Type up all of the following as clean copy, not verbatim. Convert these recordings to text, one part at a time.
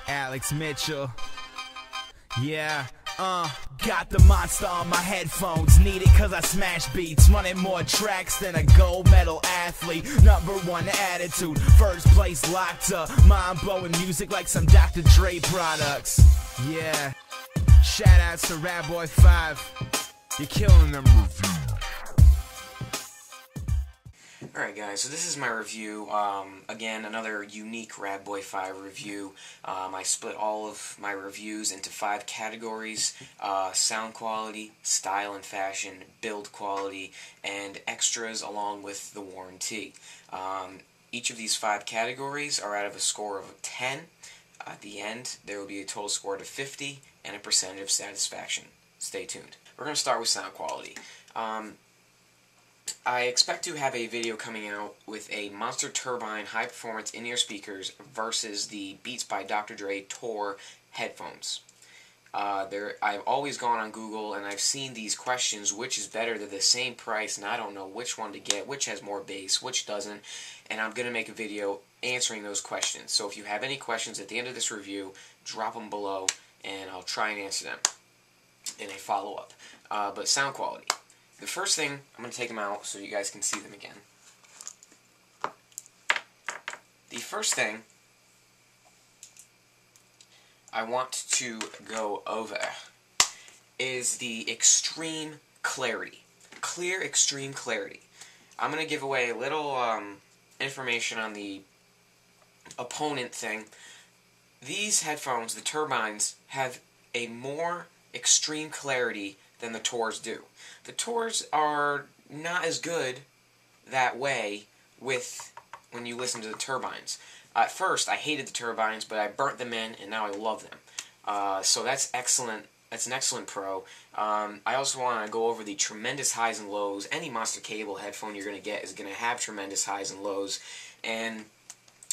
Alex Mitchell. Yeah, got the monster on my headphones. Need it cause I smash beats. Running more tracks than a gold medal athlete. #1 attitude, first place locked up. Mind-blowing music like some Dr. Dre products. Yeah, shout outs to Rad Boy 5. You're killing them reviews. Alright guys, so this is my review. Again, another unique Rad Boy 5 review. I split all of my reviews into 5 categories: sound quality, style and fashion, build quality, and extras along with the warranty. Each of these 5 categories are out of a score of 10. At the end, there will be a total score of 50 and a percentage of satisfaction. Stay tuned. We're going to start with sound quality. I expect to have a video coming out with a Monster Turbine high-performance in-ear speakers versus the Beats by Dr. Dre Tour headphones. I've always gone on Google and I've seen these questions: which is better? They're the same price, and I don't know which one to get, which has more bass, which doesn't, and I'm going to make a video answering those questions. So if you have any questions at the end of this review, drop them below, and I'll try and answer them in a follow-up. But sound quality. The first thing, I'm going to take them out so you guys can see them again. The first thing I want to go over is the extreme clarity. Clear extreme clarity. I'm going to give away a little information on the opponent thing. These headphones, the Turbines, have a more extreme clarity than the Tours do. The Tours are not as good that way when you listen to the Turbines. At first, I hated the Turbines, but I burnt them in, and now I love them. So that's excellent. That's an excellent pro. I also want to go over the tremendous highs and lows. Any Monster Cable headphone you're going to get is going to have tremendous highs and lows, and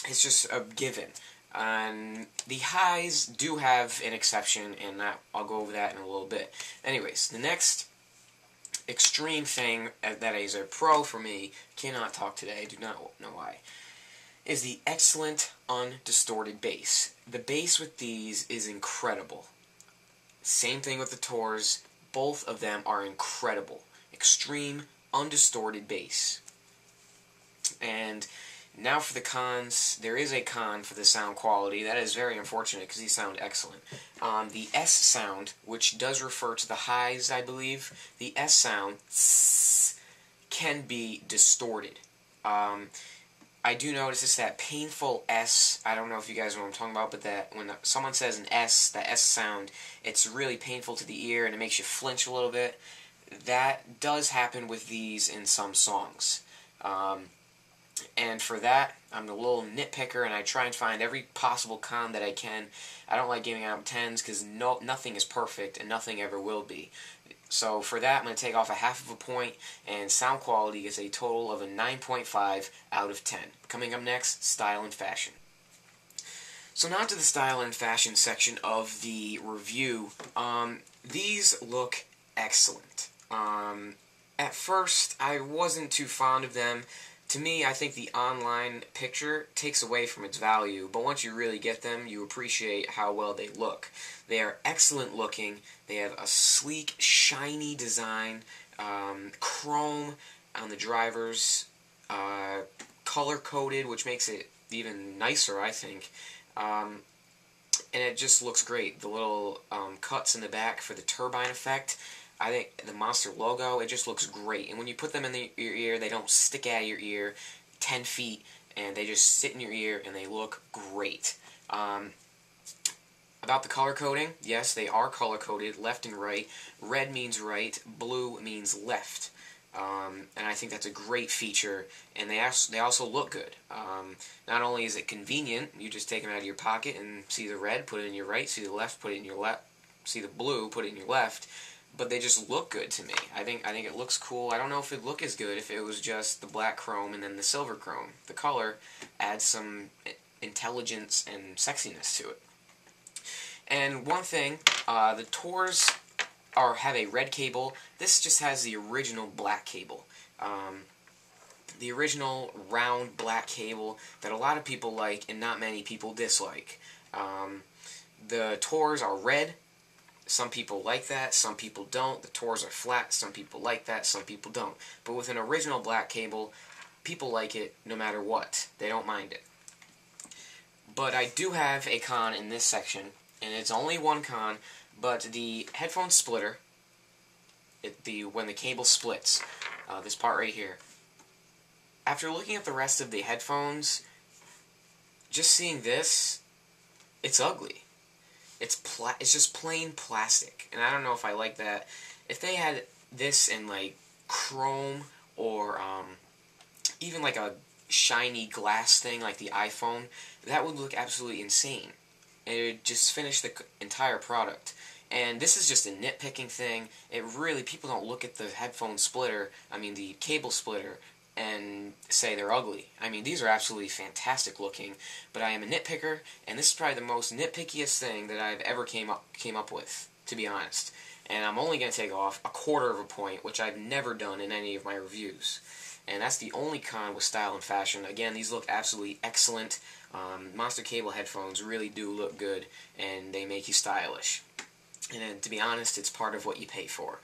it's just a given. And the highs do have an exception, and I'll go over that in a little bit. Anyways, the next extreme thing that is a pro for me, cannot talk today, I do not know why, is the excellent undistorted bass. The bass with these is incredible. Same thing with the Tours. Both of them are incredible. Extreme undistorted bass. And now for the cons. There is a con for the sound quality. That is very unfortunate because these sound excellent. The S sound, which does refer to the highs, I believe, the S sound can be distorted. I do notice it's that painful S. I don't know if you guys know what I'm talking about, but that when someone says an S, that S sound, it's really painful to the ear and it makes you flinch a little bit. That does happen with these in some songs. And for that, I'm a little nitpicker, and I try and find every possible con that I can. I don't like giving out 10s because nothing is perfect, and nothing ever will be. So for that, I'm going to take off a half of a point, and sound quality is a total of a 9.5 out of 10. Coming up next, style and fashion. So now to the style and fashion section of the review. These look excellent. At first, I wasn't too fond of them. To me, I think the online picture takes away from its value, but once you really get them, you appreciate how well they look. They are excellent looking. They have a sleek, shiny design, chrome on the drivers, color-coded, which makes it even nicer, I think. And it just looks great. The little cuts in the back for the turbine effect. I think the Monster logo, it just looks great. And when you put them in your ear, they don't stick out of your ear 10 feet, and they just sit in your ear, and they look great. About the color coding, yes, they are color-coded, left and right. Red means right, blue means left. And I think that's a great feature, and they also look good. Not only is it convenient, you just take them out of your pocket and see the red, put it in your right, see the left, put it in your left, see the blue, put it in your left. But they just look good to me. I think it looks cool. I don't know if it'd look as good if it was just the black chrome and then the silver chrome. The color adds some intelligence and sexiness to it. And one thing, the Tours have a red cable. This just has the original black cable. The original round black cable that a lot of people like and not many people dislike. The Tors are red. Some people like that, some people don't. The Tors are flat. Some people like that, some people don't. But with an original black cable, people like it no matter what. They don't mind it. But I do have a con in this section, and it's only one con, but the headphone splitter, when the cable splits, this part right here, after looking at the rest of the headphones, just seeing this, it's ugly. It's just plain plastic, and I don't know if I like that. If they had this in like chrome or even like a shiny glass thing like the iPhone, that would look absolutely insane. It would just finish the entire product. And this is just a nitpicking thing. People don't look at the headphone splitter, the cable splitter, and say they're ugly. These are absolutely fantastic looking, but I am a nitpicker, and this is probably the most nitpickiest thing that I've ever came up with, to be honest. And I'm only going to take off 1/4 of a point, which I've never done in any of my reviews. And that's the only con with style and fashion. Again, these look absolutely excellent. Monster cable headphones really do look good, and they make you stylish. And to be honest, it's part of what you pay for.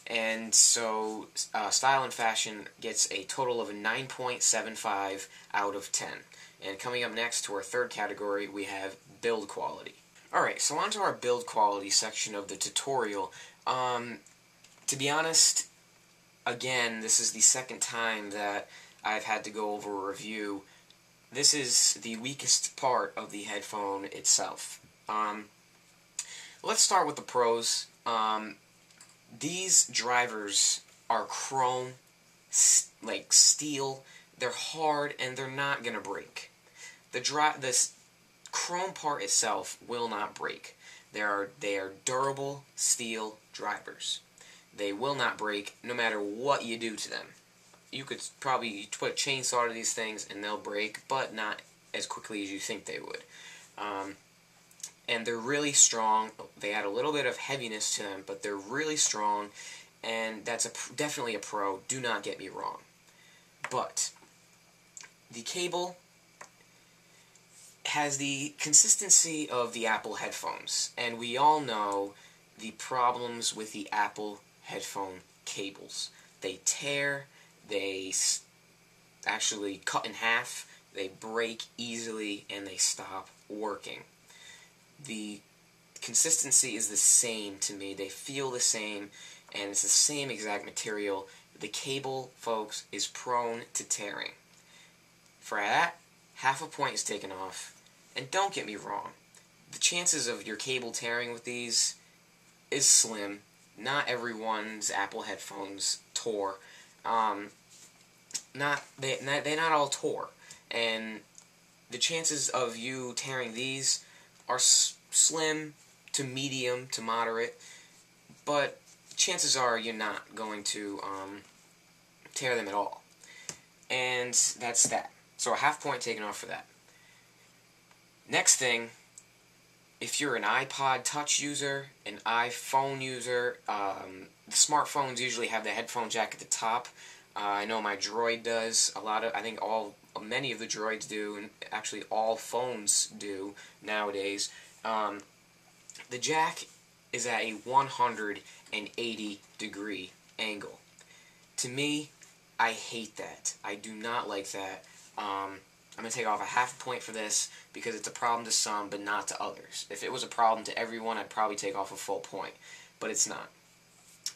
And so, Style and Fashion gets a total of a 9.75 out of 10. And coming up next to our third category, we have build quality. Alright, so on to our build quality section of the tutorial. To be honest, again, this is the second time that I've had to go over a review. This is the weakest part of the headphone itself. Let's start with the pros. These drivers are chrome, like steel. They're hard and they're not gonna break. This chrome part itself will not break. They are durable steel drivers. They will not break no matter what you do to them. You could probably put a chainsaw to these things and they'll break, but not as quickly as you think they would. And they're really strong. They add a little bit of heaviness to them, but they're really strong, and that's definitely a pro. Do not get me wrong. But the cable has the consistency of the Apple headphones, and we all know the problems with the Apple headphone cables. They tear, they actually cut in half, they break easily, and they stop working. The consistency is the same to me. They feel the same, and it's the same exact material. The cable, folks, is prone to tearing. For that, 1/2 point is taken off. And don't get me wrong, the chances of your cable tearing with these is slim. Not everyone's Apple headphones tore. They're not all tore. And the chances of you tearing these are slim to medium to moderate, but chances are you're not going to tear them at all. And that's that. So 1/2 point taken off for that. Next thing, if you're an iPod Touch user, an iPhone user, the smartphones usually have the headphone jack at the top. I know my Droid does. Many of the Droids do, and actually all phones do nowadays. The jack is at a 180-degree angle. To me, I hate that. I do not like that. I'm going to take off 1/2 point for this because it's a problem to some, but not to others. If it was a problem to everyone, I'd probably take off a full point, but it's not.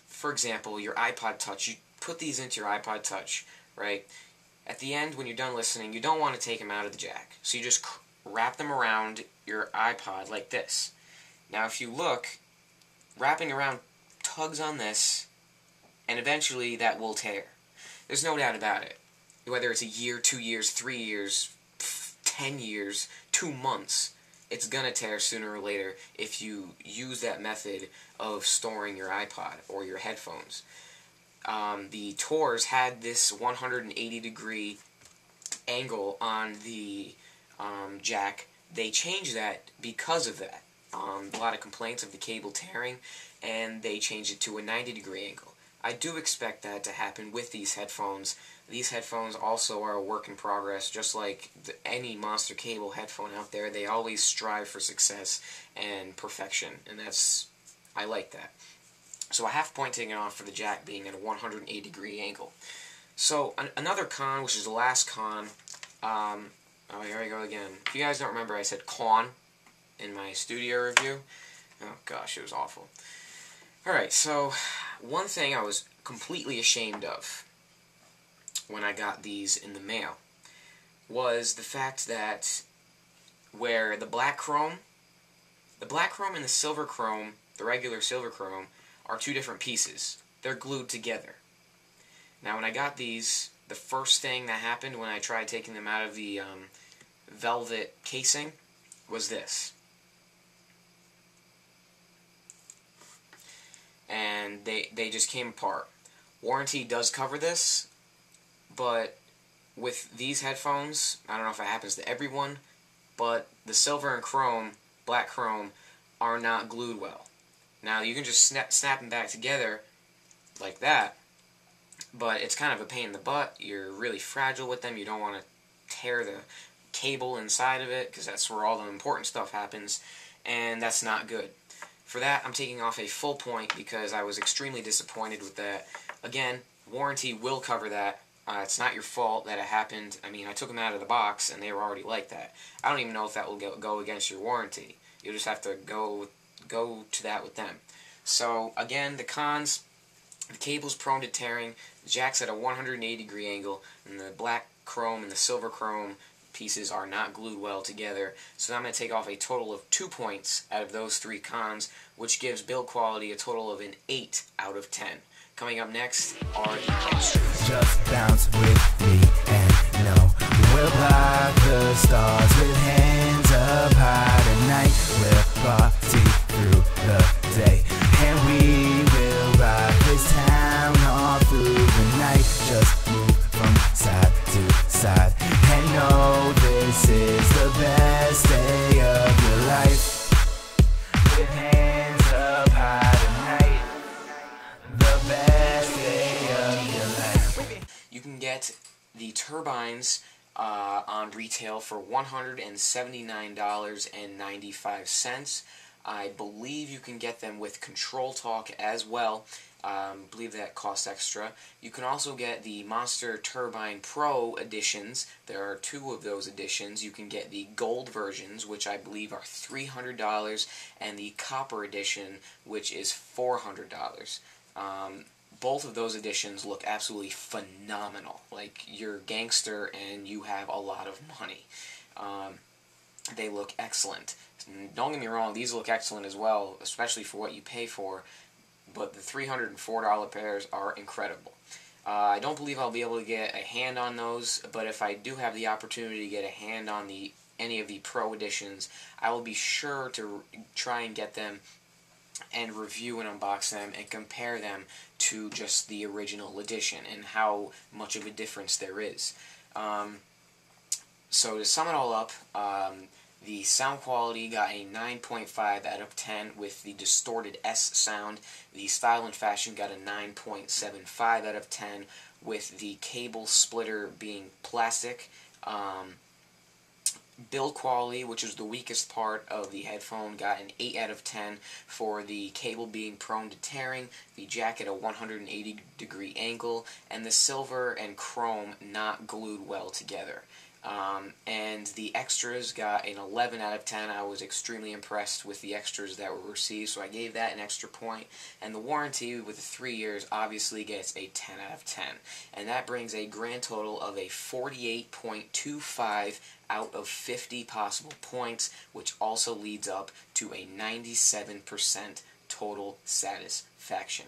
For example, your iPod Touch, you put these into your iPod Touch, right? At the end, when you're done listening, you don't want to take them out of the jack. So you just wrap them around your iPod like this. Now, if you look, wrapping around tugs on this, and eventually that will tear. There's no doubt about it. Whether it's a year, 2 years, 3 years, 10 years, 2 months, it's going to tear sooner or later if you use that method of storing your iPod or your headphones. The Tors had this 180-degree angle on the jack. They changed that because of that. A lot of complaints of the cable tearing, and they changed it to a 90-degree angle. I do expect that to happen with these headphones. these headphones also are a work in progress, just like any Monster Cable headphone out there. They always strive for success and perfection, and I like that. So a half point taken off for the jack being at a 180-degree angle. So another con, which is the last con, oh, here I go again. If you guys don't remember, I said con in my studio review. Oh gosh, it was awful. Alright, so one thing I was completely ashamed of when I got these in the mail was the fact that where the black chrome and the silver chrome, the regular silver chrome, are two different pieces. They're glued together. Now when I got these, the first thing that happened when I tried taking them out of the velvet casing was this. And they just came apart. Warranty does cover this, but with these headphones, I don't know if it happens to everyone, but the silver and chrome, black chrome, are not glued well. Now you can just snap them back together like that, but it's kind of a pain in the butt. You're really fragile with them. You don't want to tear the cable inside of it, because that's where all the important stuff happens, and that's not good. For that, I'm taking off a full point because I was extremely disappointed with that. Again, warranty will cover that. It's not your fault that it happened. I mean, I took them out of the box and they were already like that. I don't even know if that will go against your warranty. You'll just have to go to that with them. So, again, the cons, the cable's prone to tearing, the jack's at a 180-degree angle, and the black chrome and the silver chrome pieces are not glued well together. So I'm going to take off a total of 2 points out of those 3 cons, which gives build quality a total of an 8 out of 10. Coming up next are the extras. Just bounce with me and know we'll block the stars with hands up high tonight. We'll party through the day, and we will rock this town all through the night. Just move from side to side and know this is the best day of your life. With hands up high tonight, the best day of your life. You can get the turbines on retail for $179.95. I believe you can get them with Control Talk as well. I believe that costs extra. You can also get the Monster Turbine Pro editions. There are 2 of those editions. You can get the gold versions, which I believe are $300, and the copper edition, which is $400. Both of those editions look absolutely phenomenal. Like, you're a gangster and you have a lot of money. They look excellent. Don't get me wrong, these look excellent as well, especially for what you pay for, but the $300 and $4 pairs are incredible. I don't believe I'll be able to get a hand on those, but if I do have the opportunity to get a hand on any of the Pro editions, I will be sure to try and get them and review and unbox them and compare them to just the original edition and how much of a difference there is. So to sum it all up, the sound quality got a 9.5 out of 10 with the distorted S sound. The style and fashion got a 9.75 out of 10 with the cable splitter being plastic. Build quality, which is the weakest part of the headphone, got an 8 out of 10 for the cable being prone to tearing, the jack at a 180-degree angle, and the silver and chrome not glued well together. And the extras got an 11 out of 10. I was extremely impressed with the extras that were received, so I gave that an extra point. And the warranty with the 3 years obviously gets a 10 out of 10. And that brings a grand total of a 48.25 out of 50 possible points, which also leads up to a 97% total satisfaction.